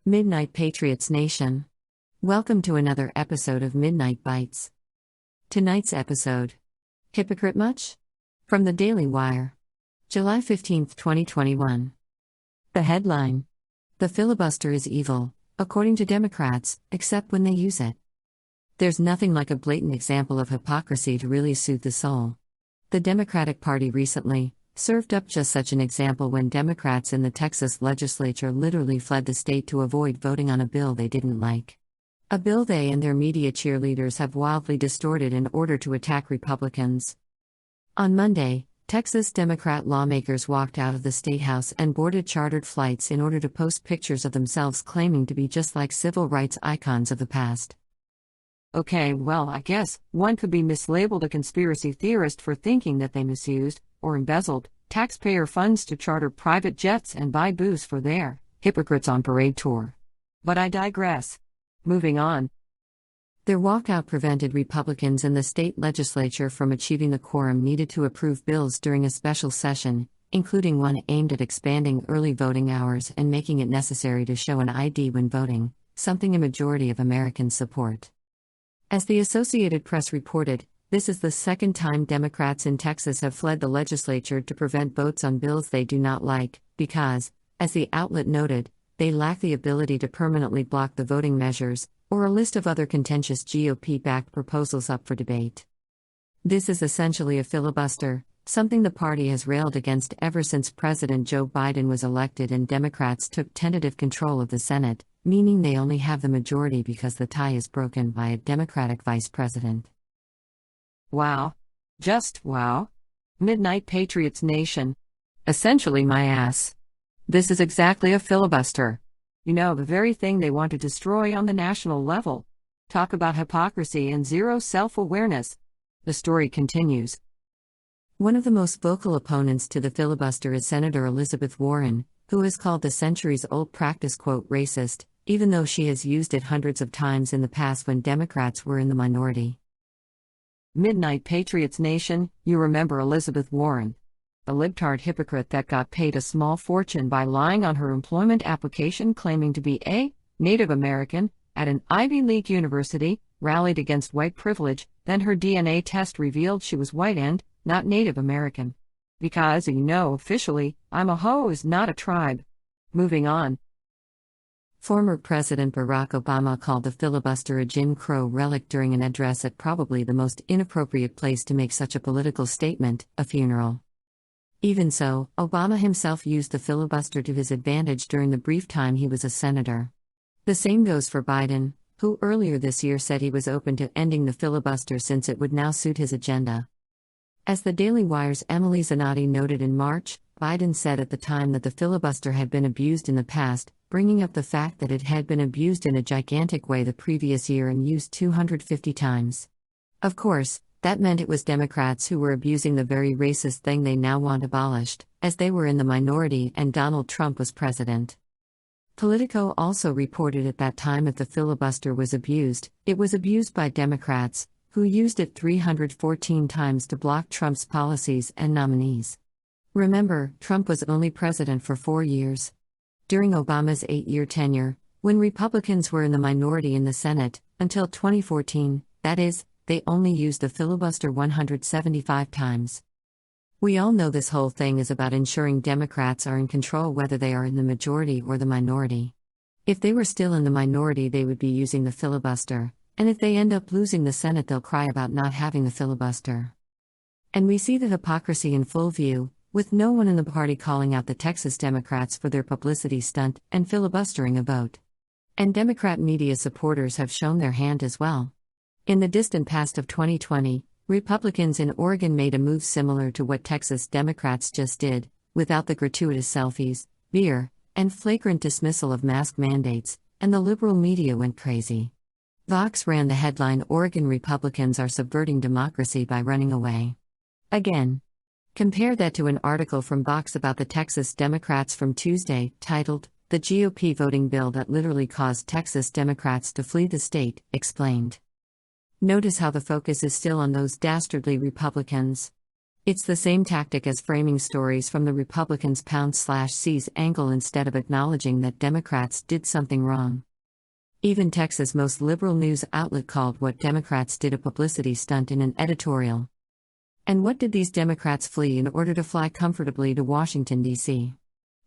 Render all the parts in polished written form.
Midnight Patriots Nation. Welcome to another episode of Midnight Bites. Tonight's episode. Hypocrite much? From the Daily Wire. July 15, 2021. The headline. The filibuster is evil, according to Democrats, except when they use it. There's nothing like a blatant example of hypocrisy to really soothe the soul. The Democratic Party recently served up just such an example when Democrats in the Texas legislature literally fled the state to avoid voting on a bill they didn't like. A bill they and their media cheerleaders have wildly distorted in order to attack Republicans. On Monday, Texas Democrat lawmakers walked out of the State House and boarded chartered flights in order to post pictures of themselves claiming to be just like civil rights icons of the past. Okay, well, I guess one could be mislabeled a conspiracy theorist for thinking that they misused, or embezzled, taxpayer funds to charter private jets and buy booze for their Hypocrites on Parade tour. But I digress. Moving on. Their walkout prevented Republicans in the state legislature from achieving the quorum needed to approve bills during a special session, including one aimed at expanding early voting hours and making it necessary to show an ID when voting, something a majority of Americans support. As the Associated Press reported, this is the second time Democrats in Texas have fled the legislature to prevent votes on bills they do not like, because, as the outlet noted, they lack the ability to permanently block the voting measures, or a list of other contentious GOP-backed proposals up for debate. This is essentially a filibuster, something the party has railed against ever since President Joe Biden was elected and Democrats took tentative control of the Senate, meaning they only have the majority because the tie is broken by a Democratic vice president. Wow. Just wow. Midnight Patriots Nation. Essentially my ass. This is exactly a filibuster. You know, the very thing they want to destroy on the national level. Talk about hypocrisy and zero self-awareness. The story continues. One of the most vocal opponents to the filibuster is Senator Elizabeth Warren, who has called the centuries-old practice, quote, racist, even though she has used it hundreds of times in the past when Democrats were in the minority. Midnight Patriots Nation, you remember Elizabeth Warren, a libtard hypocrite that got paid a small fortune by lying on her employment application claiming to be a Native American at an Ivy League university, rallied against white privilege, then her DNA test revealed she was white and not Native American. Because, you know, officially, I'm a hoe is not a tribe. Moving on. Former President Barack Obama called the filibuster a Jim Crow relic during an address at probably the most inappropriate place to make such a political statement, a funeral. Even so, Obama himself used the filibuster to his advantage during the brief time he was a senator. The same goes for Biden, who earlier this year said he was open to ending the filibuster since it would now suit his agenda. As the Daily Wire's Emily Zanotti noted in March, Biden said at the time that the filibuster had been abused in the past, bringing up the fact that it had been abused in a gigantic way the previous year and used 250 times. Of course, that meant it was Democrats who were abusing the very racist thing they now want abolished, as they were in the minority and Donald Trump was president. Politico also reported at that time if the filibuster was abused, it was abused by Democrats, who used it 314 times to block Trump's policies and nominees. Remember, Trump was only president for 4 years. During Obama's 8-year tenure, when Republicans were in the minority in the Senate, until 2014, that is, they only used the filibuster 175 times. We all know this whole thing is about ensuring Democrats are in control whether they are in the majority or the minority. If they were still in the minority, they would be using the filibuster, and if they end up losing the Senate, they'll cry about not having the filibuster. And we see the hypocrisy in full view, with no one in the party calling out the Texas Democrats for their publicity stunt and filibustering a vote. And Democrat media supporters have shown their hand as well. In the distant past of 2020, Republicans in Oregon made a move similar to what Texas Democrats just did, without the gratuitous selfies, beer, and flagrant dismissal of mask mandates, and the liberal media went crazy. Vox ran the headline, "Oregon Republicans are subverting democracy by running away." Again. Compare that to an article from Vox about the Texas Democrats from Tuesday, titled, "The GOP Voting Bill That Literally Caused Texas Democrats to Flee the State, Explained." Notice how the focus is still on those dastardly Republicans. It's the same tactic as framing stories from the Republicans' /C's angle instead of acknowledging that Democrats did something wrong. Even Texas' most liberal news outlet called what Democrats did a publicity stunt in an editorial. And what did these Democrats flee in order to fly comfortably to Washington, D.C.?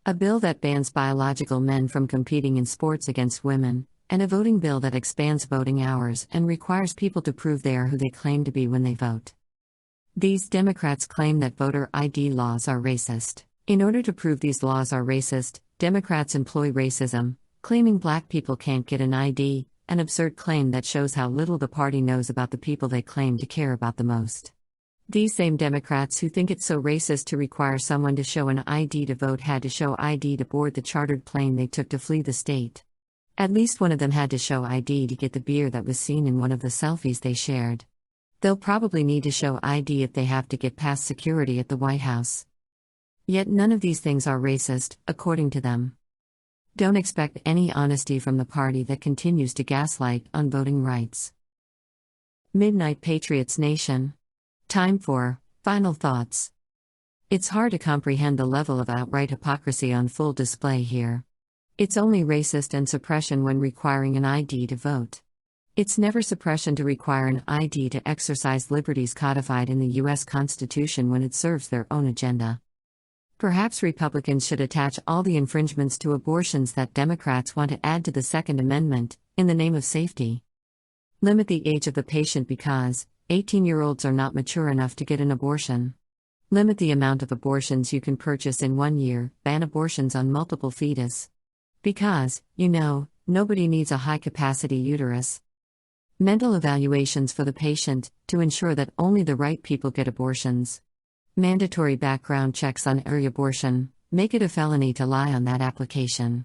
A bill that bans biological men from competing in sports against women, and a voting bill that expands voting hours and requires people to prove they are who they claim to be when they vote. These Democrats claim that voter ID laws are racist. In order to prove these laws are racist, Democrats employ racism, claiming black people can't get an ID, an absurd claim that shows how little the party knows about the people they claim to care about the most. These same Democrats who think it's so racist to require someone to show an ID to vote had to show ID to board the chartered plane they took to flee the state. At least one of them had to show ID to get the beer that was seen in one of the selfies they shared. They'll probably need to show ID if they have to get past security at the White House. Yet none of these things are racist, according to them. Don't expect any honesty from the party that continues to gaslight on voting rights. Midnight Patriots Nation. Time for final thoughts. It's hard to comprehend the level of outright hypocrisy on full display here. It's only racist and suppression when requiring an ID to vote. It's never suppression to require an ID to exercise liberties codified in the U.S. Constitution when it serves their own agenda. Perhaps Republicans should attach all the infringements to abortions that Democrats want to add to the Second Amendment, in the name of safety. Limit the age of the patient because 18-year-olds are not mature enough to get an abortion. Limit the amount of abortions you can purchase in 1 year, ban abortions on multiple fetus. Because, nobody needs a high-capacity uterus. Mental evaluations for the patient, to ensure that only the right people get abortions. Mandatory background checks on every abortion, make it a felony to lie on that application.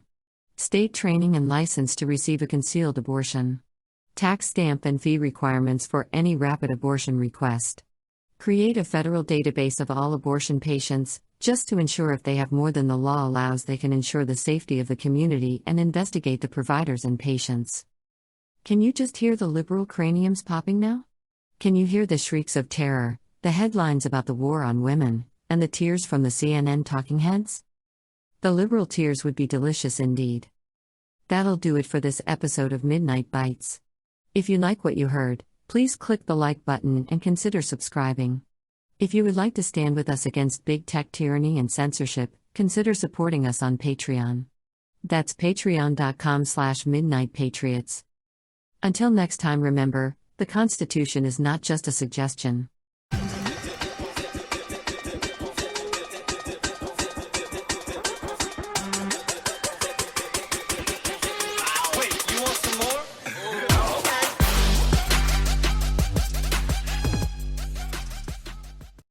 State training and license to receive a concealed abortion. Tax stamp and fee requirements for any rapid abortion request. Create a federal database of all abortion patients, just to ensure if they have more than the law allows they can ensure the safety of the community and investigate the providers and patients. Can you just hear the liberal craniums popping now? Can you hear the shrieks of terror, the headlines about the war on women, and the tears from the CNN talking heads? The liberal tears would be delicious indeed. That'll do it for this episode of Midnight Bites. If you like what you heard, please click the like button and consider subscribing. If you would like to stand with us against big tech tyranny and censorship, consider supporting us on Patreon. That's patreon.com/midnightpatriots. Until next time, remember, the Constitution is not just a suggestion.